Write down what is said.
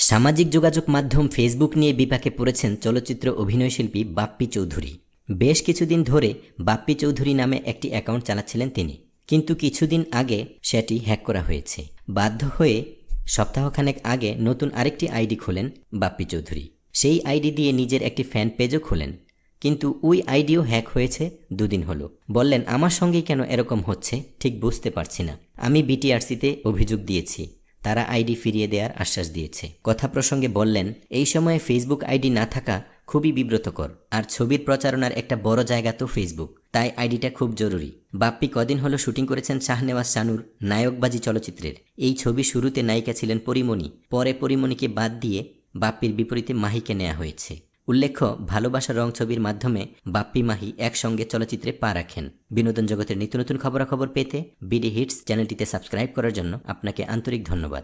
সামাজিক যোগাযোগ মাধ্যম ফেসবুক নিয়ে বিপাকে পড়েছেন চলচ্চিত্র অভিনয়শিল্পী বাপ্পি চৌধুরী। বেশ কিছুদিন ধরে বাপ্পি চৌধুরী নামে একটি অ্যাকাউন্ট চালাচ্ছিলেন তিনি, কিন্তু কিছুদিন আগে সেটি হ্যাক করা হয়েছে। বাধ্য হয়ে সপ্তাহখানেক আগে নতুন আরেকটি আইডি খোলেন বাপ্পি চৌধুরী। সেই আইডি দিয়ে নিজের একটি ফ্যান পেজও খোলেন, কিন্তু ওই আইডিও হ্যাক হয়েছে দুদিন হলো। বললেন, আমার সঙ্গেই কেন এরকম হচ্ছে ঠিক বুঝতে পারছি না। আমি বিটিআরসিতে অভিযোগ দিয়েছি, তারা আইডি ফিরিয়ে দেওয়ার আশ্বাস দিয়েছে। কথা প্রসঙ্গে বললেন, এই সময়ে ফেসবুক আইডি না থাকা খুবই বিব্রতকর, আর ছবির প্রচারণার একটা বড় জায়গা তো ফেসবুক, তাই আইডিটা খুব জরুরি। বাপ্পি কদিন হলো শুটিং করেছেন শাহনেওয়াজ শানুর নায়কবাজি চলচ্চিত্রের। এই ছবি শুরুতে নায়িকা ছিলেন পরীমণি, পরে পরীমণিকে বাদ দিয়ে বাপ্পির বিপরীতে মাহিকে নেওয়া হয়েছে। উল্লেখ্য, ভালোবাসা রং ছবির মাধ্যমে বাপ্পি মাহি একসঙ্গে চলচ্চিত্রে পা রাখেন। বিনোদন জগতের নিত্য নতুন খবরাখবর পেতে বিডি হিটস চ্যানেলটিতে সাবস্ক্রাইব করার জন্য আপনাকে আন্তরিক ধন্যবাদ।